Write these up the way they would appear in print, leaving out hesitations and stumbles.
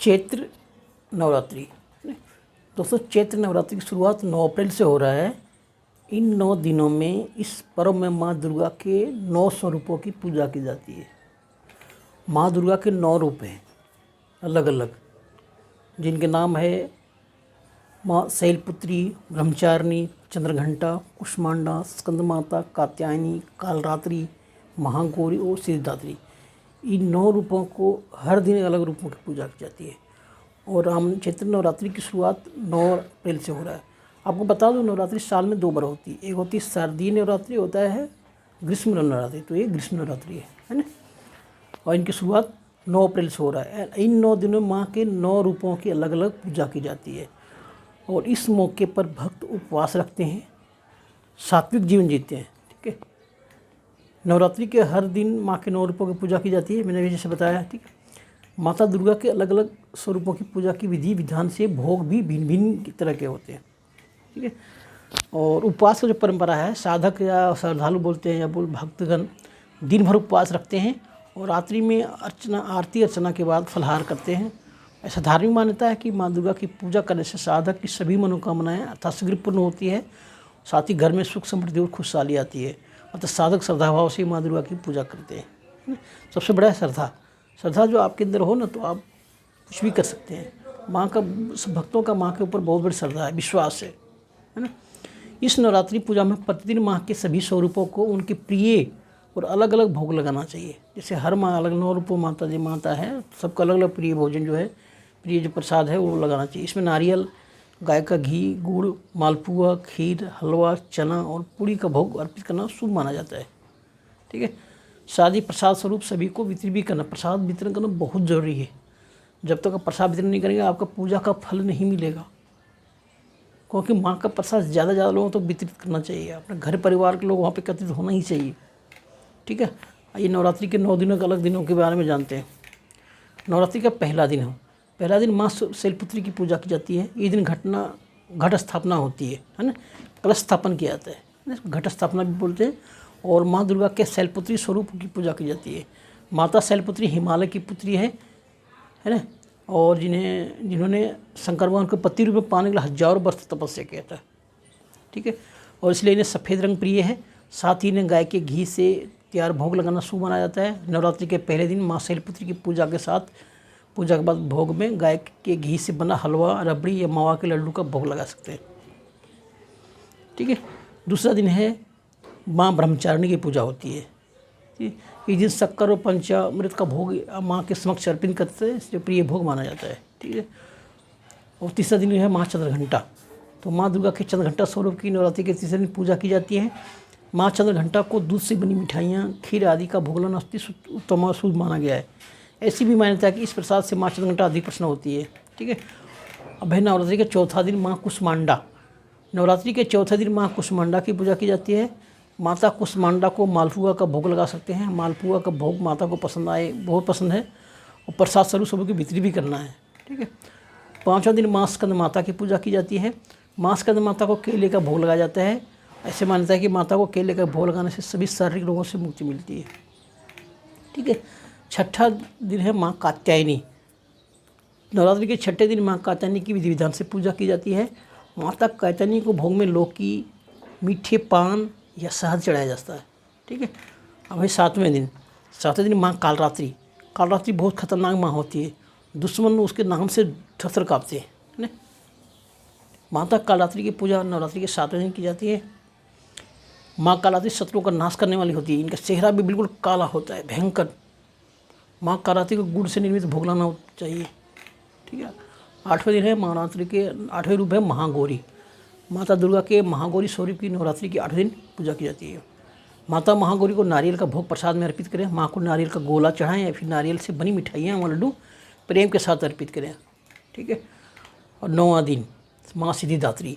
चैत्र नवरात्रि। दोस्तों, चैत्र नवरात्रि की शुरुआत 9 अप्रैल से हो रहा है। इन 9 दिनों में इस पर्व में माँ दुर्गा के 9 स्वरूपों की पूजा की जाती है। माँ दुर्गा के 9 रूप हैं अलग अलग, जिनके नाम है माँ शैलपुत्री, ब्रह्मचारिणी, चंद्रघंटा, कुष्मांडा, स्कंदमाता, कात्यायनी, कालरात्रि, महागौरी और सिद्धिदात्री। इन 9 रूपों को हर दिन अलग रूपों की पूजा की जाती है। और हम चैत्र नवरात्रि की शुरुआत 9 अप्रैल से हो रहा है। आपको बता दूं, नवरात्रि साल में 2 बार होती है। एक होती है शारदीय नवरात्रि, होता है ग्रीष्म नवरात्रि। तो ये ग्रीष्म नवरात्रि है ना। और इनकी शुरुआत 9 अप्रैल से हो रहा है। इन 9 दिनों में माँ के 9 रूपों की अलग अलग पूजा की जाती है। और इस मौके पर भक्त उपवास रखते हैं, सात्विक जीवन जीते हैं। ठीक है। नवरात्रि के हर दिन माँ के 9 रूपों की पूजा की जाती है, मैंने भी जैसे बताया। ठीक है। माता दुर्गा के अलग अलग स्वरूपों की पूजा की विधि विधान से भोग भी भिन्न भिन्न तरह के होते हैं। ठीक है। और उपवास का जो परंपरा है, साधक या श्रद्धालु बोलते हैं या भक्तगण दिन भर उपवास रखते हैं और रात्रि में आरती अर्चना के बाद फलाहार करते हैं। ऐसा धार्मिक मान्यता है कि माँ दुर्गा की पूजा करने से साधक की सभी मनोकामनाएं यथाशीघ्र पूर्ण होती है। साथ ही घर में सुख समृद्धि और खुशहाली आती है। अतः साधक श्रद्धाभाव से माँ दुर्गा की पूजा करते हैं। सबसे बड़ा है श्रद्धा जो आपके अंदर हो ना, तो आप कुछ भी कर सकते हैं। माँ का, भक्तों का माँ के ऊपर बहुत बड़ी श्रद्धा है, विश्वास है ना। इस नवरात्रि पूजा में प्रतिदिन माँ के सभी स्वरूपों को उनके प्रिय और अलग अलग भोग लगाना चाहिए। जैसे हर माँ अलग 9 रूपों माता है, सबका अलग अलग प्रिय भोजन जो है, प्रिय जो प्रसाद है वो लगाना चाहिए। इसमें नारियल, गाय का घी, गुड़, मालपुआ, खीर, हलवा, चना और पूड़ी का भोग अर्पित करना शुभ माना जाता है। ठीक है। शादी प्रसाद स्वरूप सभी को वितरण भी करना, प्रसाद वितरण करना बहुत ज़रूरी है। जब तक आप प्रसाद वितरण नहीं करेंगे, आपका पूजा का फल नहीं मिलेगा। क्योंकि माँ का प्रसाद ज़्यादा लोगों तक वितरित करना चाहिए। अपने घर परिवार के लोग वहाँ पे एकत्रित होना ही चाहिए। ठीक है। आइए नवरात्रि के 9 दिनों के अलग दिनों के बारे में जानते हैं। नवरात्रि का पहला दिन हो, पहला दिन माँ शैलपुत्री की पूजा की जाती है। ये दिन घट स्थापना होती है ना, कलश स्थापन किया जाता है, घट स्थापना भी बोलते हैं। और माँ दुर्गा के शैलपुत्री स्वरूप की पूजा की जाती है। माता शैलपुत्री हिमालय की पुत्री है ना। और जिन्होंने शंकर भगवान को पति रूप में पाने के लिए हजारों वर्ष तपस्या किया था। ठीक है। और इसलिए इन्हें सफ़ेद रंग प्रिय है। साथ ही इन्हें गाय के घी से तैयार भोग लगाना शुभ माना जाता है। नवरात्रि के पहले दिन माँ शैलपुत्री की पूजा के साथ, पूजा के बाद भोग में गाय के घी से बना हलवा, रबड़ी या मावा के लड्डू का भोग लगा सकते हैं। ठीक है। दूसरा दिन है माँ ब्रह्मचारिणी की पूजा होती है। इस दिन शक्कर और पंचामृत का भोग माँ के समक्ष अर्पित करते हैं, इसलिए प्रिय भोग माना जाता है। ठीक है। और तीसरा दिन है माँ चंद्रघंटा। तो माँ दुर्गा के चंद्रघंटा स्वरूप की नवरात्रि के तीसरे दिन पूजा की जाती है। माँ चंद्रघंटा को दूध से बनी मिठाइयाँ, खीर आदि का भोग लगाना उत्तम और शुभ माना गया है। ऐसी भी मान्यता है कि इस प्रसाद से माँ चंद्रघंटा अधिक प्रसन्न होती है। ठीक है। अब है नवरात्रि के चौथा दिन माँ कुष्मांडा। नवरात्रि के चौथे दिन माँ कुष्मांडा की पूजा की जाती है। माता कुष्मांडा को मालपुआ का भोग लगा सकते हैं। मालपुआ का भोग माता को बहुत पसंद है और प्रसाद स्वरूप सबको की वितरण भी करना है। ठीक है। 5वां दिन माँ स्कंद माता की पूजा की जाती है। माँ स्कंद माता को केले का भोग लगाया जाता है। ऐसे मान्यता है कि माता को केले का भोग लगाने से सभी शारीरिक रोगों से मुक्ति मिलती है। ठीक है। 6ठा दिन है माँ कात्यायनी। नवरात्रि के 6ठे दिन माँ कात्यायनी की विधि विधान से पूजा की जाती है। माता कात्यायनी को भोग में लौकी, मीठे पान या शहद चढ़ाया जाता है। ठीक है। अब है 7वें दिन माँ कालरात्रि। कालरात्रि बहुत खतरनाक माँ होती है। दुश्मन उसके नाम से थर काँपते हैं ना। माता कालरात्रि की पूजा नवरात्रि के 7वें दिन की जाती है। माँ कालरात्रि शत्रुओं का नाश करने वाली होती है। इनका चेहरा भी बिल्कुल काला होता है, भयंकर। माँ कालरात्रि को गुड़ से निर्मित भोग लाना चाहिए। ठीक है। 8वें दिन है नवरात्रि के 8वें रूप है महागौरी। माता दुर्गा के महागौरी स्वरूप की नवरात्रि के 8वें दिन पूजा की जाती है। माता महागौरी को नारियल का भोग प्रसाद में अर्पित करें। माँ को नारियल का गोला चढ़ाएं या फिर नारियल से बनी मिठाइयाँ व लड्डू प्रेम के साथ अर्पित करें। ठीक है। और 9वां दिन माँ सिद्धिदात्री।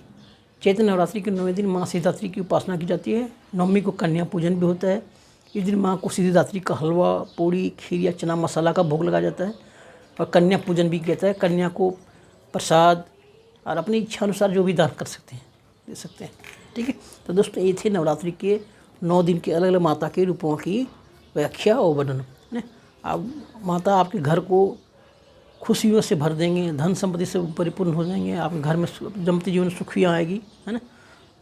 चैत्र नवरात्रि के 9वें दिन माँ सिद्धिदात्री की उपासना की जाती है। नवमी को कन्या पूजन भी होता है। इस दिन माँ को सिद्धिदात्री का हलवा, पूड़ी, खीर या चना मसाला का भोग लगाया जाता है और कन्या पूजन भी किया जाता है। कन्या को प्रसाद और अपनी इच्छा अनुसार जो भी दान कर सकते हैं, दे सकते हैं। ठीक है। तो दोस्तों, ये थे नवरात्रि के 9 दिन के अलग अलग माता के रूपों की व्याख्या और वर्णन। अब माता आपके घर को खुशियों से भर देंगे, धन संपत्ति से परिपूर्ण हो जाएंगे, आपके घर में जमती जीवन सुखियाँ आएगी, है ना।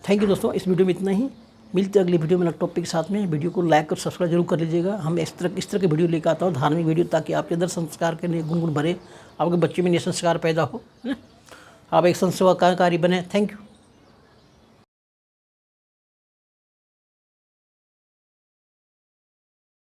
थैंक यू दोस्तों, इस वीडियो में इतना ही। मिलते हैं अगली वीडियो में अलग टॉपिक के साथ में। वीडियो को लाइक और सब्सक्राइब जरूर कर लीजिएगा। हम इस तरह के वीडियो लेकर आता हूँ, धार्मिक वीडियो, ताकि आपके अंदर संस्कार के लिए गुनगुन भरे, आपके बच्चे में ये संस्कार पैदा हो, है ना, आप एक संस्कारकारी बने। Thank you.